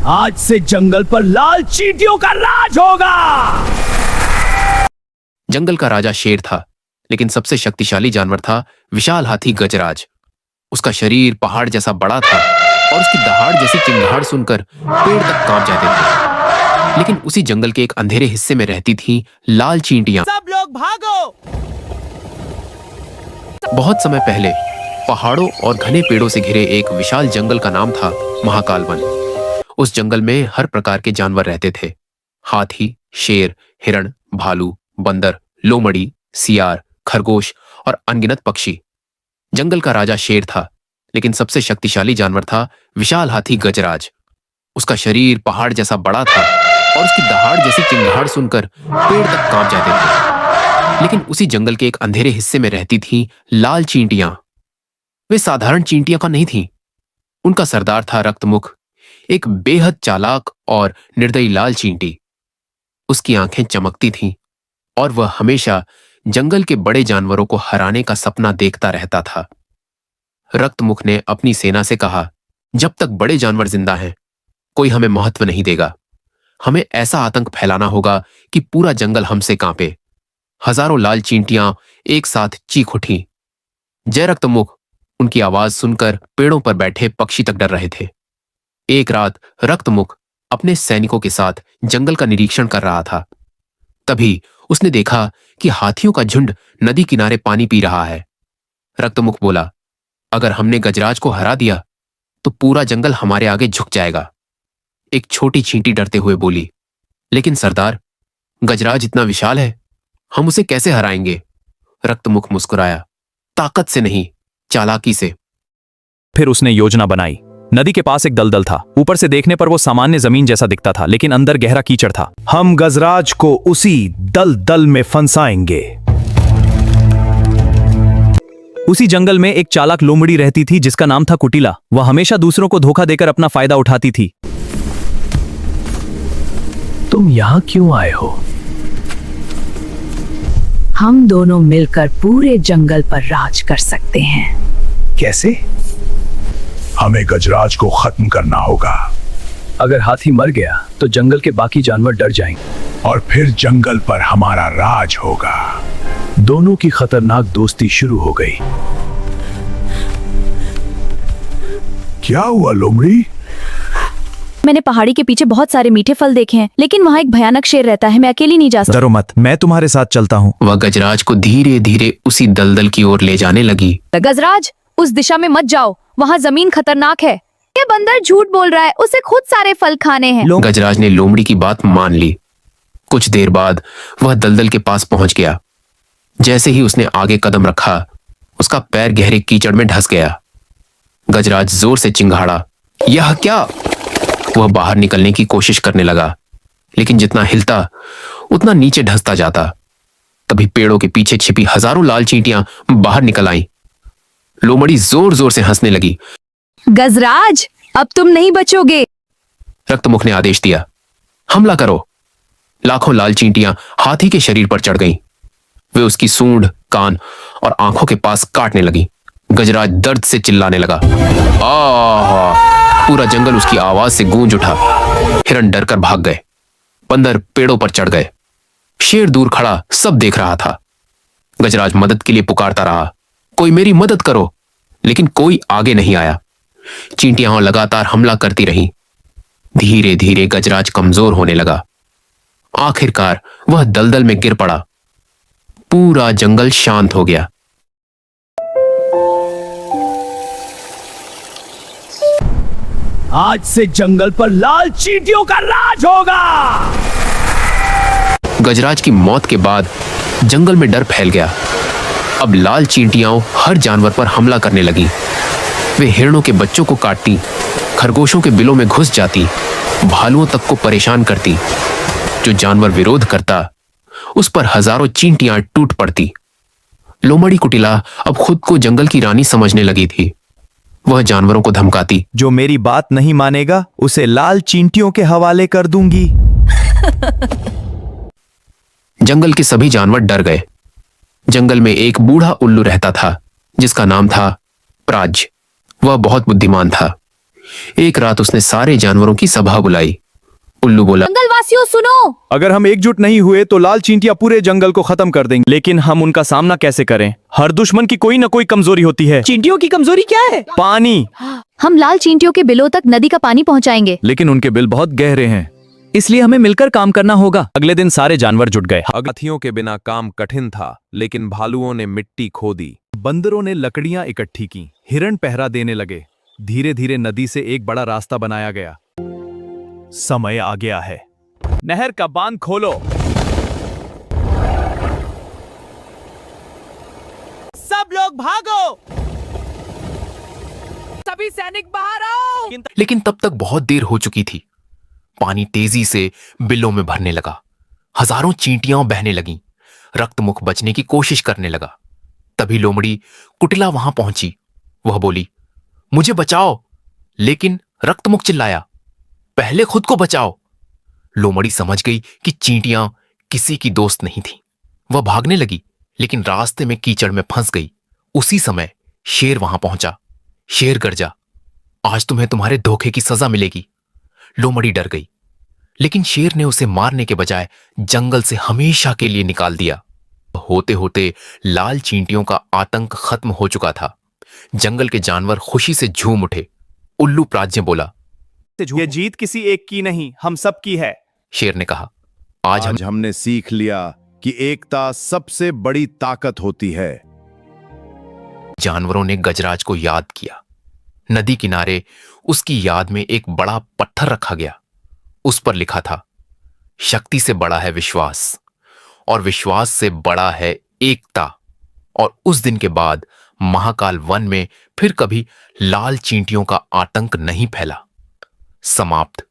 आज से जंगल पर लाल चींटियों का राज होगा। जंगल का राजा शेर था, लेकिन सबसे शक्तिशाली जानवर था विशाल हाथी गजराज। उसका शरीर पहाड़ जैसा बड़ा था और उसकी दहाड़ जैसी चिंगाड़ सुनकर पेड़ तक कांप जाते थे। लेकिन उसी जंगल के एक अंधेरे हिस्से में रहती थी लाल चींटियां। सब लोग भागो। बहुत समय पहले पहाड़ों और घने पेड़ों से घिरे एक विशाल जंगल का नाम था महाकाल वन। उस जंगल में हर प्रकार के जानवर रहते थे। हाथी, शेर, हिरण, भालू, बंदर, लोमड़ी, सियार, खरगोश और अनगिनत पक्षी। जंगल का राजा शेर था, लेकिन सबसे शक्तिशाली जानवर था विशाल हाथी गजराज। उसका शरीर पहाड़ जैसा बड़ा था और उसकी दहाड़ जैसी चिंगाड़ सुनकर पेड़ तक कांप जाते थे। लेकिन उसी जंगल के एक अंधेरे हिस्से में रहती थी लाल चींटियां। वे साधारण चींटियां का नहीं थीं। उनका सरदार था रक्तमुख, एक बेहद चालाक और निर्दयी लाल चींटी। उसकी आंखें चमकती थीं और वह हमेशा जंगल के बड़े जानवरों को हराने का सपना देखता रहता था। रक्तमुख ने अपनी सेना से कहा, जब तक बड़े जानवर जिंदा हैं, कोई हमें महत्व नहीं देगा। हमें ऐसा आतंक फैलाना होगा कि पूरा जंगल हमसे कांपे। हजारों लाल चींटियां एक साथ चीख उठी। जय रक्तमुख! उनकी आवाज सुनकर पेड़ों पर बैठे पक्षी तक डर रहे थे। एक रात रक्तमुख अपने सैनिकों के साथ जंगल का निरीक्षण कर रहा था। तभी उसने देखा कि हाथियों का झुंड नदी किनारे पानी पी रहा है। रक्तमुख बोला, अगर हमने गजराज को हरा दिया तो पूरा जंगल हमारे आगे झुक जाएगा। एक छोटी चींटी डरते हुए बोली, लेकिन सरदार, गजराज इतना विशाल है, हम उसे कैसे हराएंगे? रक्तमुख मुस्कुराया, ताकत से नहीं, चालाकी से। फिर उसने योजना बनाई। नदी के पास एक दलदल था। ऊपर से देखने पर वो सामान्य जमीन जैसा दिखता था, लेकिन अंदर गहरा कीचड़ था। हम गजराज को उसी दलदल में फंसाएंगे। उसी जंगल में एक चालाक लोमड़ी रहती थी जिसका नाम था कुटिला। वह हमेशा दूसरों को धोखा देकर अपना फायदा उठाती थी। तुम यहाँ क्यों आए हो? हम दोनों मिलकर पूरे जंगल पर राज कर सकते हैं। कैसे? हमें गजराज को खत्म करना होगा। अगर हाथी मर गया तो जंगल के बाकी जानवर डर जाएंगे और फिर जंगल पर हमारा राज होगा। दोनों की खतरनाक दोस्ती शुरू हो गई। क्या हुआ लोमड़ी? मैंने पहाड़ी के पीछे बहुत सारे मीठे फल देखे हैं, लेकिन वहाँ एक भयानक शेर रहता है। मैं अकेली नहीं जा सकती। डरो मत, मैं तुम्हारे साथ चलता हूँ। वह गजराज को धीरे धीरे उसी दलदल की ओर ले जाने लगी। गजराज, उस दिशा में मत जाओ, वहाँ जमीन खतरनाक है। ये बंदर झूठ बोल रहा है, उसे खुद सारे फल खाने हैं। गजराज ने लोमड़ी की बात मान ली। कुछ देर बाद वह दलदल के पास पहुंच गया। जैसे ही उसने आगे कदम रखा, उसका पैर गहरे कीचड़ में धंस गया। गजराज जोर से चिंघाड़ा, यह क्या? वह बाहर निकलने की कोशिश करने लगा, लेकिन जितना हिलता उतना नीचे धंसता जाता। तभी पेड़ों के पीछे छिपी हजारों लाल चींटियां बाहर निकल आईं। लोमड़ी जोर जोर से हंसने लगी। गजराज, अब तुम नहीं बचोगे। रक्तमुख ने आदेश दिया, हमला करो। लाखों लाल चींटियां हाथी के शरीर पर चढ़ गईं। वे उसकी सूंड, कान और आंखों के पास काटने लगी। गजराज दर्द से चिल्लाने लगा। आह! पूरा जंगल उसकी आवाज से गूंज उठा। हिरण डरकर भाग गए। बंदर पेड़ों पर चढ़ गए। शेर दूर खड़ा सब देख रहा था। गजराज मदद के लिए पुकारता रहा, कोई मेरी मदद करो, लेकिन कोई आगे नहीं आया। चींटियां लगातार हमला करती रहीं। धीरे धीरे गजराज कमजोर होने लगा। आखिरकार वह दलदल में गिर पड़ा। पूरा जंगल शांत हो गया। आज से जंगल पर लाल चींटियों का राज होगा। गजराज की मौत के बाद जंगल में डर फैल गया। अब लाल चींटियां हर जानवर पर हमला करने लगी। वे हिरणों के बच्चों को काटती, खरगोशों के बिलों में घुस जाती, भालुओं तक को परेशान करती। जो जानवर विरोध करता, उस पर हजारों चींटियां टूट पड़ती। लोमड़ी कुटिला अब खुद को जंगल की रानी समझने लगी थी। वह जानवरों को धमकाती, जो मेरी बात नहीं मानेगा उसे लाल चींटियों के हवाले कर दूंगी। जंगल के सभी जानवर डर गए। जंगल में एक बूढ़ा उल्लू रहता था जिसका नाम था प्राज। वह बहुत बुद्धिमान था। एक रात उसने सारे जानवरों की सभा बुलाई। उल्लू बोला, जंगल वासियों सुनो, अगर हम एकजुट नहीं हुए तो लाल चींटियां पूरे जंगल को खत्म कर देंगे, लेकिन हम उनका सामना कैसे करें? हर दुश्मन की कोई न कोई कमजोरी होती है। चींटियों की कमजोरी क्या है? पानी। हम लाल चींटियों के बिलों तक नदी का पानी पहुंचाएंगे। लेकिन उनके बिल बहुत गहरे हैं, इसलिए हमें मिलकर काम करना होगा। अगले दिन सारे जानवर जुट गए। हाथियों के बिना काम कठिन था, लेकिन भालुओं ने मिट्टी खोदी, बंदरों ने लकड़ियां इकट्ठी की, हिरण पहरा देने लगे। धीरे धीरे नदी से एक बड़ा रास्ता बनाया गया। समय आ गया है, नहर का बांध खोलो। सब लोग भागो, सभी सैनिक बाहर आओ। लेकिन तब तक बहुत देर हो चुकी थी। पानी तेजी से बिलों में भरने लगा। हजारों चींटियां बहने लगीं। रक्तमुख बचने की कोशिश करने लगा। तभी लोमड़ी कुटिला वहां पहुंची। वह बोली, मुझे बचाओ। लेकिन रक्तमुख चिल्लाया, पहले खुद को बचाओ। लोमड़ी समझ गई कि चींटियां किसी की दोस्त नहीं थी। वह भागने लगी, लेकिन रास्ते में कीचड़ में फंस गई। उसी समय शेर वहां पहुंचा। शेर गरजा, आज तुम्हें तुम्हारे धोखे की सजा मिलेगी। लोमड़ी डर गई, लेकिन शेर ने उसे मारने के बजाय जंगल से हमेशा के लिए निकाल दिया। होते होते लाल चींटियों का आतंक खत्म हो चुका था। जंगल के जानवर खुशी से झूम उठे। उल्लू प्राज्ञ बोला, ये जीत किसी एक की नहीं, हम सब की है। शेर ने कहा, आज हमने सीख लिया कि एकता सबसे बड़ी ताकत होती है। जानवरों ने गजराज को याद किया। नदी किनारे उसकी याद में एक बड़ा पत्थर रखा गया। उस पर लिखा था, शक्ति से बड़ा है विश्वास, और विश्वास से बड़ा है एकता। और उस दिन के बाद महाकाल वन में फिर कभी लाल चींटियों का आतंक नहीं फैला। समाप्त।